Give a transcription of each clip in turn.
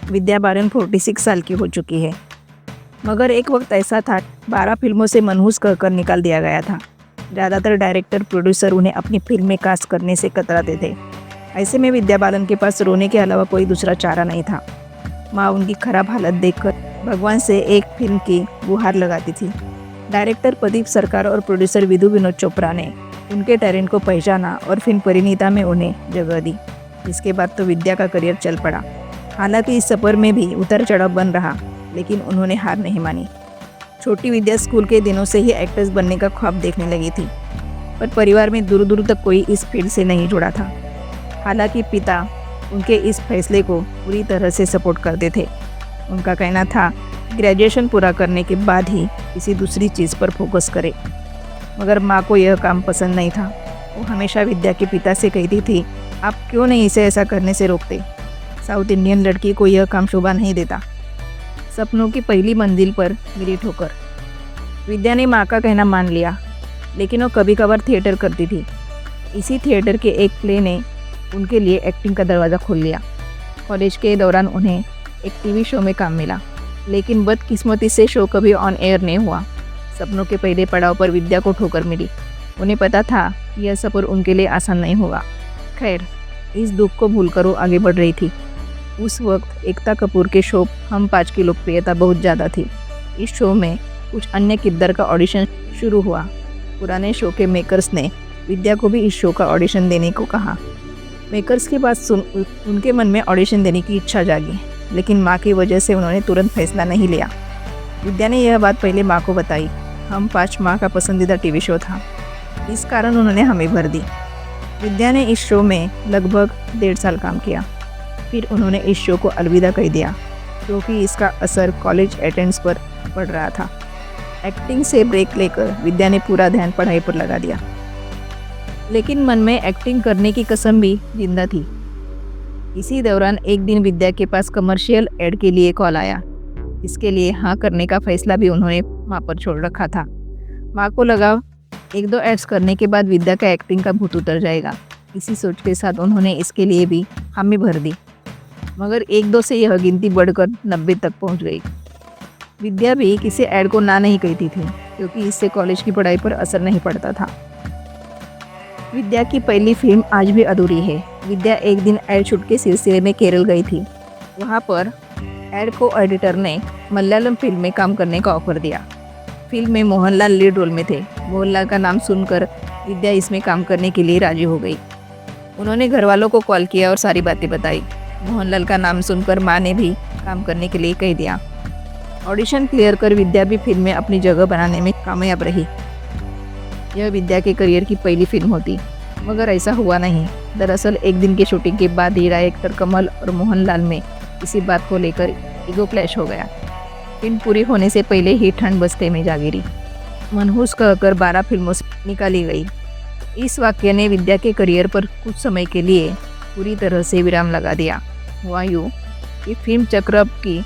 विद्या बालन 46 साल की हो चुकी है। मगर एक वक्त ऐसा था 12 फिल्मों से मनहूस कहकर निकाल दिया गया था। ज़्यादातर डायरेक्टर प्रोड्यूसर उन्हें अपनी फिल्म में कास्ट करने से कतराते थे। ऐसे में विद्या बालन के पास रोने के अलावा कोई दूसरा चारा नहीं था। माँ उनकी खराब हालत देखकर भगवान से एक फिल्म की गुहार लगाती थी। डायरेक्टर प्रदीप सरकार और प्रोड्यूसर विधु विनोद चोपड़ा ने उनके टैलेंट को पहचाना और फिल्म परिणीता में उन्हें जगह दी। इसके बाद तो विद्या का करियर चल पड़ा। हालांकि इस सफ़र में भी उतार चढ़ाव बन रहा, लेकिन उन्होंने हार नहीं मानी। छोटी विद्या स्कूल के दिनों से ही एक्ट्रेस बनने का ख्वाब देखने लगी थी, पर परिवार में दूर दूर तक कोई इस फील्ड से नहीं जुड़ा था। हालांकि पिता उनके इस फैसले को पूरी तरह से सपोर्ट करते थे। उनका कहना था ग्रेजुएशन पूरा करने के बाद ही किसी दूसरी चीज़ पर फोकस करे। मगर माँ को यह काम पसंद नहीं था। वो हमेशा विद्या के पिता से कहती थी, आप क्यों नहीं इसे ऐसा करने से रोकते? साउथ इंडियन लड़की को यह काम शोभा नहीं देता। सपनों की पहली मंजिल पर मिली ठोकर। विद्या ने माँ का कहना मान लिया, लेकिन वो कभी कभार थिएटर करती थी। इसी थिएटर के एक प्ले ने उनके लिए एक्टिंग का दरवाज़ा खोल दिया। कॉलेज के दौरान उन्हें एक टीवी शो में काम मिला, लेकिन बदकिस्मती से शो कभी ऑन एयर नहीं हुआ। सपनों के पहले पड़ाव पर विद्या को ठोकर मिली। उन्हें पता था यह सफ़र उनके लिए आसान नहीं होगा। खैर, इस दुख को भूलकर वो आगे बढ़ रही थी। उस वक्त एकता कपूर के शो हम 5 की लोकप्रियता बहुत ज़्यादा थी। इस शो में कुछ अन्य किरदार का ऑडिशन शुरू हुआ। पुराने शो के मेकर्स ने विद्या को भी इस शो का ऑडिशन देने को कहा। मेकर्स की बात सुन उनके मन में ऑडिशन देने की इच्छा जागी, लेकिन माँ की वजह से उन्होंने तुरंत फैसला नहीं लिया। विद्या ने यह बात पहले माँ को बताई। हम 5 माँ का पसंदीदा टीवी शो था, इस कारण उन्होंने हमें भर दी। विद्या ने इस शो में लगभग 1.5 साल काम किया। फिर उन्होंने इस शो को अलविदा कह दिया, क्योंकि इसका असर कॉलेज अटेंडेंस पर पड़ रहा था। एक्टिंग से ब्रेक लेकर विद्या ने पूरा ध्यान पढ़ाई पर लगा दिया, लेकिन मन में एक्टिंग करने की कसम भी जिंदा थी। इसी दौरान एक दिन विद्या के पास कमर्शियल एड के लिए कॉल आया। इसके लिए हाँ करने का फैसला भी उन्होंने माँ पर छोड़ रखा था। माँ को लगा 1-2 एड्स करने के बाद विद्या का एक्टिंग का भूत उतर जाएगा। इसी सोच के साथ उन्होंने इसके लिए भी हामी भर दी। मगर 1-2 से यह गिनती बढ़कर 90 तक पहुँच गई। विद्या भी किसी एड को ना नहीं कहती थी, क्योंकि इससे कॉलेज की पढ़ाई पर असर नहीं पड़ता था। विद्या की पहली फिल्म आज भी अधूरी है। विद्या एक दिन एड शूट के सिलसिले में केरल गई थी। वहाँ पर एड को एडिटर ने मलयालम फिल्म में काम करने का ऑफर दिया। फिल्म में मोहनलाल लीड रोल में थे। मोहनलाल का नाम सुनकर विद्या इसमें काम करने के लिए राजी हो गई। उन्होंने घर वालों को कॉल किया और सारी बातें बताई। मोहनलाल का नाम सुनकर माँ ने भी काम करने के लिए कह दिया। ऑडिशन क्लियर कर विद्या भी फिल्म में अपनी जगह बनाने में कामयाब रही। यह विद्या के करियर की पहली फिल्म होती, मगर ऐसा हुआ नहीं। दरअसल एक दिन की शूटिंग के बाद ही डायरेक्टर कमल और मोहनलाल में इसी बात को लेकर ईगो क्लैश हो गया। फिल्म पूरी होने से पहले ही ठंड बस्ते में जा गिरी। मनहूस कहकर 12 फिल्मों से निकाली गई। इस वाक्य ने विद्या के करियर पर कुछ समय के लिए पूरी तरह से विराम लगा दिया। हुआ यूँ कि फिल्म चक्रब की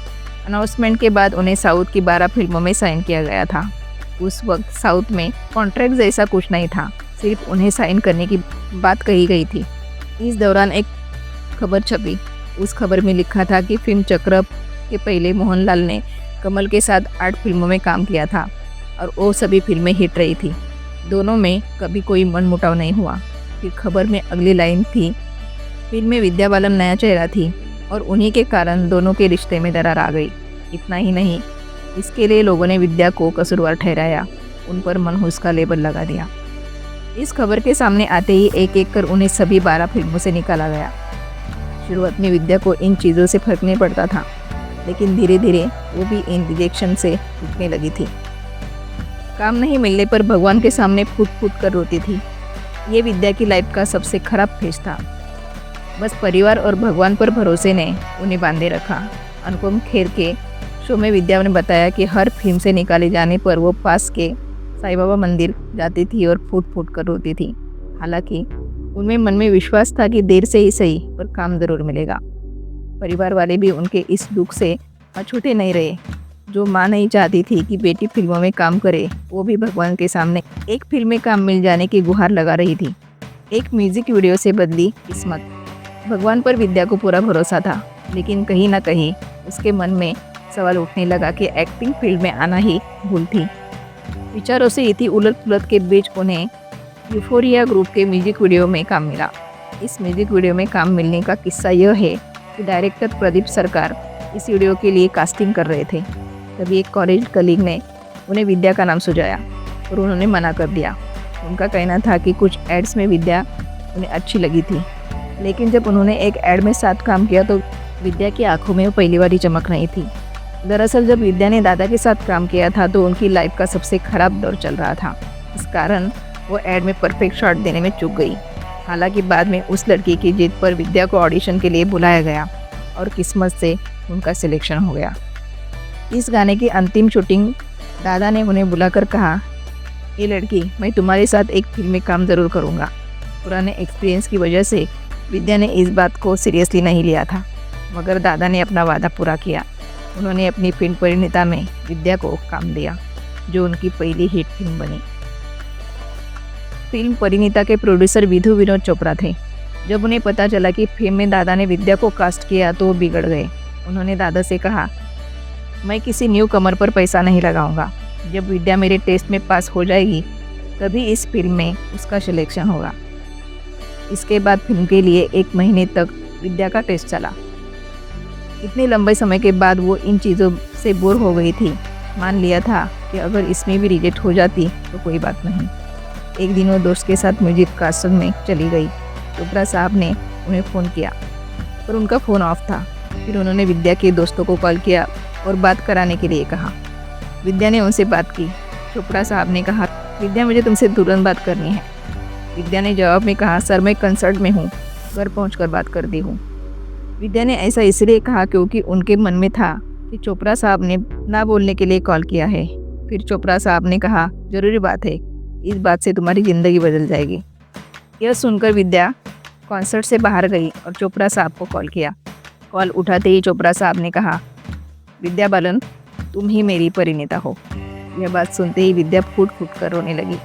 अनाउंसमेंट के बाद उन्हें साउथ की 12 फिल्मों में साइन किया गया था। उस वक्त साउथ में कॉन्ट्रैक्ट जैसा कुछ नहीं था, सिर्फ उन्हें साइन करने की बात कही गई थी। इस दौरान एक खबर छपी। उस खबर में लिखा था कि फिल्म चक्रब के पहले मोहनलाल ने कमल के साथ 8 फिल्मों में काम किया था और वो सभी फिल्में हिट रही थी। दोनों में कभी कोई मनमुटाव नहीं हुआ। फिर खबर में अगली लाइन थी, फिल्म में विद्या बालन नया चेहरा थी और उन्हीं के कारण दोनों के रिश्ते में दरार आ गई। इतना ही नहीं, इसके लिए लोगों ने विद्या को कसूरवार ठहराया, उन पर मनहूस का लेबल लगा दिया। इस खबर के सामने आते ही एक एक कर उन्हें सभी 12 फिल्मों से निकाला गया। शुरुआत में विद्या को इन चीज़ों से फर्क नहीं पड़ता था, लेकिन धीरे धीरे वो भी इन रिजेक्शन से उठने लगी थी। काम नहीं मिलने पर भगवान के सामने फूट फूट कर रोती थी। ये विद्या की लाइफ का सबसे खराब फेज था। बस परिवार और भगवान पर भरोसे ने उन्हें बांधे रखा। अनुपम खेर के शो में विद्या ने बताया कि हर फिल्म से निकाले जाने पर वो पास के साईं बाबा मंदिर जाती थी और फूट फूट कर रोती थी। हालांकि उनमें मन में विश्वास था कि देर से ही सही पर काम जरूर मिलेगा। परिवार वाले भी उनके इस दुख से अछूते नहीं रहे। जो माँ नहीं चाहती थी कि बेटी फिल्मों में काम करे, वो भी भगवान के सामने एक फिल्म में काम मिल जाने की गुहार लगा रही थी। एक म्यूजिक वीडियो से बदली किस्मत। भगवान पर विद्या को पूरा भरोसा था। लेकिन कहीं ना कहीं उसके मन में सवाल उठने लगा कि एक्टिंग फील्ड में आना ही भूल थी। विचारों से इतनी उलट-पुलट के बीच उन्हें यूफोरिया ग्रुप के म्यूजिक वीडियो में काम मिला। इस म्यूजिक वीडियो में काम मिलने का किस्सा यह है कि डायरेक्टर प्रदीप सरकार इस वीडियो के लिए कास्टिंग कर रहे थे। तभी एक कॉलेज कलीग ने उन्हें विद्या का नाम सुझाया और उन्होंने मना कर दिया। उनका कहना था कि कुछ एड्स में विद्या उन्हें अच्छी लगी थी, लेकिन जब उन्होंने एक एड में साथ काम किया तो विद्या की आंखों में वो पहली बार ही चमक नहीं थी। दरअसल जब विद्या ने दादा के साथ काम किया था तो उनकी लाइफ का सबसे खराब दौर चल रहा था। इस कारण वो एड में परफेक्ट शॉट देने में चूक गई। हालांकि बाद में उस लड़की की जिद पर विद्या को ऑडिशन के लिए बुलाया गया और किस्मत से उनका सिलेक्शन हो गया। इस गाने की अंतिम शूटिंग दादा ने उन्हें बुलाकर कहा, ये लड़की, मैं तुम्हारे साथ एक फिल्म में काम ज़रूर करूँगा। पुराने एक्सपीरियंस की वजह से विद्या ने इस बात को सीरियसली नहीं लिया था, मगर दादा ने अपना वादा पूरा किया। उन्होंने अपनी फिल्म परिणीता में विद्या को काम दिया, जो उनकी पहली हिट फिल्म बनी। फिल्म परिणीता के प्रोड्यूसर विधु विनोद चोपड़ा थे। जब उन्हें पता चला कि फिल्म में दादा ने विद्या को कास्ट किया तो वो बिगड़ गए। उन्होंने दादा से कहा, मैं किसी न्यू कमर पर पैसा नहीं लगाऊंगा। जब विद्या मेरे टेस्ट में पास हो जाएगी तभी इस फिल्म में उसका सिलेक्शन होगा। इसके बाद फिल्म के लिए 1 महीने तक विद्या का टेस्ट चला। इतने लंबे समय के बाद वो इन चीज़ों से बोर हो गई थी। मान लिया था कि अगर इसमें भी रिजेक्ट हो जाती तो कोई बात नहीं। एक दिन वो दोस्त के साथ म्यूजिक कास्टिंग में चली गई। चोपड़ा साहब ने उन्हें फ़ोन किया पर उनका फ़ोन ऑफ था। फिर उन्होंने विद्या के दोस्तों को कॉल किया और बात कराने के लिए कहा। विद्या ने उनसे बात की। चोपड़ा साहब ने कहा, विद्या, मुझे तुमसे तुरंत बात करनी है। विद्या ने जवाब में कहा, सर मैं कंसर्ट में हूँ, घर पहुँचकर बात करती हूँ। विद्या ने ऐसा इसलिए कहा क्योंकि उनके मन में था कि चोपड़ा साहब ने ना बोलने के लिए कॉल किया है। फिर चोपड़ा साहब ने कहा, ज़रूरी बात है, इस बात से तुम्हारी ज़िंदगी बदल जाएगी। यह सुनकर विद्या कॉन्सर्ट से बाहर गई और चोपड़ा साहब को कॉल किया। कॉल उठाते ही चोपड़ा साहब ने कहा, विद्या बालन, तुम ही मेरी परिणीता हो। यह बात सुनते ही विद्या फूट फूट कर रोने लगी।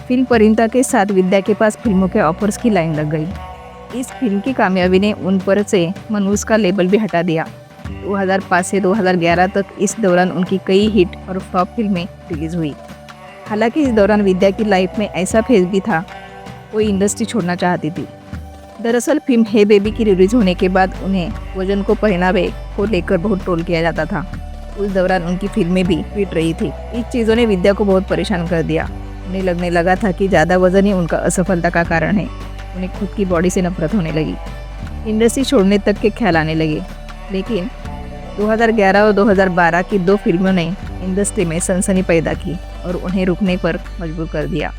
फिल्म परिणीता के साथ विद्या के पास फिल्मों के ऑफर्स की लाइन लग गई। इस फिल्म की कामयाबी ने उन पर से मनहूस का लेबल भी हटा दिया। 2005 से 2011 तक इस दौरान उनकी कई हिट और फ्लॉप फिल्में रिलीज हुई। हालांकि इस दौरान विद्या की लाइफ में ऐसा फेज भी था, वो इंडस्ट्री छोड़ना चाहती थी। दरअसल फिल्म हे बेबी की रिलीज होने के बाद उन्हें वजन को पहनावे को लेकर बहुत ट्रोल किया जाता था। उस दौरान उनकी फिल्में भी फिट रही थी। इस चीज़ों ने विद्या को बहुत परेशान कर दिया। उन्हें लगने लगा था कि ज़्यादा वजन ही उनका असफलता का कारण है। उन्हें खुद की बॉडी से नफरत होने लगी। इंडस्ट्री छोड़ने तक के ख्याल आने लगे। लेकिन 2011 और 2012 की 2 फिल्मों ने इंडस्ट्री में सनसनी पैदा की और उन्हें रुकने पर मजबूर कर दिया।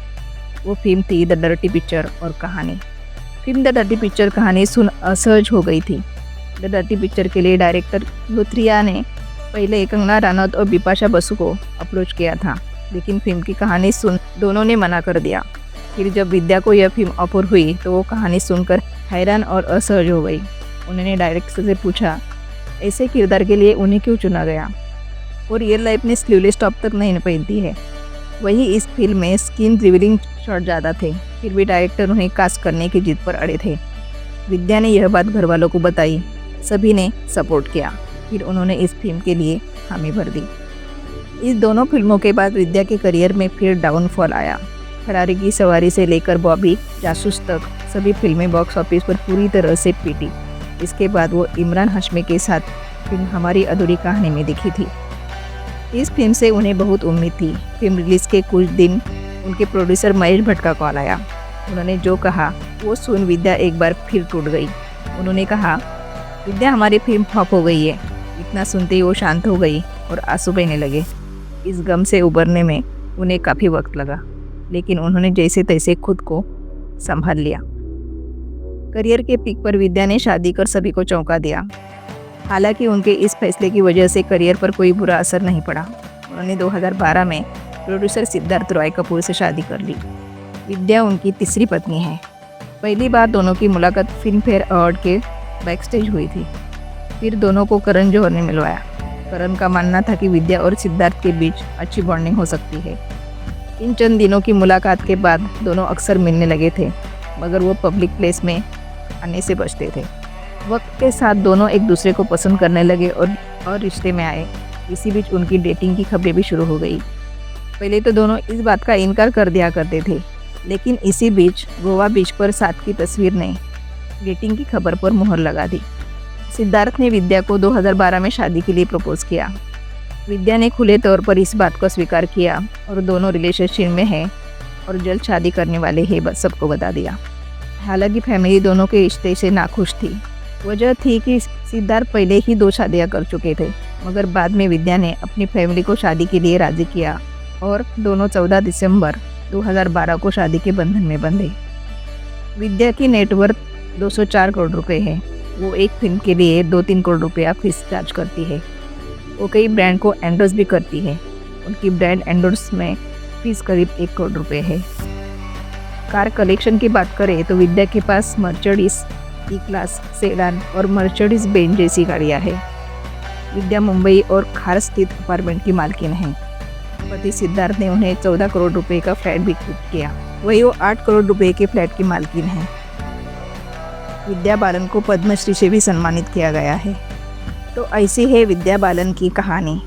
वो फिल्म थी द डर्टी पिक्चर और कहानी। फिल्म द डर्टी पिक्चर कहानी सुन असहज हो गई थी। द डर्टी पिक्चर के लिए डायरेक्टर लुथरिया ने पहले कंगना रनौत और बिपाशा बसु को अप्रोच किया था, लेकिन फिल्म की कहानी सुन दोनों ने मना कर दिया। फिर जब विद्या को यह फिल्म ऑफर हुई तो वो कहानी सुनकर हैरान और असहज हो गई। उन्होंने डायरेक्टर से पूछा, ऐसे किरदार के लिए उन्हें क्यों चुना गया? और रियल लाइफ में स्लीवलेस टॉप तक नहीं पहनती है। वही इस फिल्म में स्किन रिवीलिंग शॉट ज़्यादा थे। फिर भी डायरेक्टर उन्हें कास्ट करने की जिद पर अड़े थे। विद्या ने यह बात घर वालों को बताई। सभी ने सपोर्ट किया। फिर उन्होंने इस फिल्म के लिए हामी भर दी। इस दोनों फिल्मों के बाद विद्या के करियर में फिर डाउनफॉल आया। फरारी की सवारी से लेकर बॉबी जासूस तक सभी फिल्में बॉक्स ऑफिस पर पूरी तरह से पीटी। इसके बाद वो इमरान हाशमी के साथ फिल्म हमारी अधूरी कहानी में दिखी थी। इस फिल्म से उन्हें बहुत उम्मीद थी। फिल्म रिलीज़ के कुछ दिन उनके प्रोड्यूसर महेश भट्ट का कॉल आया। उन्होंने जो कहा वो सुन विद्या एक बार फिर टूट गई। उन्होंने कहा, विद्या, हमारी फिल्म फ्लॉप हो गई है। इतना सुनते ही वो शांत हो गई और आंसू बहने लगे। इस गम से उबरने में उन्हें काफ़ी वक्त लगा, लेकिन उन्होंने जैसे तैसे खुद को संभाल लिया। करियर के पीक पर विद्या ने शादी कर सभी को चौंका दिया। हालांकि उनके इस फैसले की वजह से करियर पर कोई बुरा असर नहीं पड़ा। उन्होंने 2012 में प्रोड्यूसर सिद्धार्थ रॉय कपूर से शादी कर ली। विद्या उनकी तीसरी पत्नी है। पहली बार दोनों की मुलाकात फिल्म फेयर अवार्ड के बैकस्टेज हुई थी। फिर दोनों को करण जौहर ने मिलवाया। करण का मानना था कि विद्या और सिद्धार्थ के बीच अच्छी बॉन्डिंग हो सकती है। इन चंद दिनों की मुलाकात के बाद दोनों अक्सर मिलने लगे थे, मगर वो पब्लिक प्लेस में आने से बचते थे। वक्त के साथ दोनों एक दूसरे को पसंद करने लगे और रिश्ते में आए। इसी बीच उनकी डेटिंग की खबरें भी शुरू हो गई। पहले तो दोनों इस बात का इनकार कर दिया करते थे, लेकिन इसी बीच गोवा बीच पर साथ की तस्वीर ने डेटिंग की खबर पर मुहर लगा दी। सिद्धार्थ ने विद्या को 2012 में शादी के लिए प्रपोज किया। विद्या ने खुले तौर पर इस बात को स्वीकार किया और दोनों रिलेशनशिप में हैं और जल्द शादी करने वाले हैं बस सबको बता दिया। हालांकि फैमिली दोनों के रिश्ते से नाखुश थी। वजह थी कि सिद्धार्थ पहले ही 2 शादियां कर चुके थे, मगर बाद में विद्या ने अपनी फैमिली को शादी के लिए राजी किया और दोनों 14 दिसंबर 2012 को शादी के बंधन में बंधे। विद्या की नेटवर्थ 204 करोड़ रुपए है। वो एक फिल्म के लिए 2-3 करोड़ रुपया फीस चार्ज करती है। वो कई ब्रांड को एंडोर्स भी करती है। उनकी ब्रांड एंडोर्स में फीस करीब 1 करोड़ रुपए है। कार कलेक्शन की बात करें तो विद्या के पास मर्सिडीज ई-क्लास, सेडान और मर्सिडीज बेंज जैसी गाड़ियाँ हैं। विद्या मुंबई और खार स्थित अपार्टमेंट की मालकिन है। पति सिद्धार्थ ने उन्हें 14 करोड़ रुपए का फ्लैट भी गिफ्ट किया। वही वो 8 करोड़ रुपए के फ्लैट की मालकिन है। विद्या बालन को पद्मश्री से भी सम्मानित किया गया है। तो ऐसी है विद्या बालन की कहानी।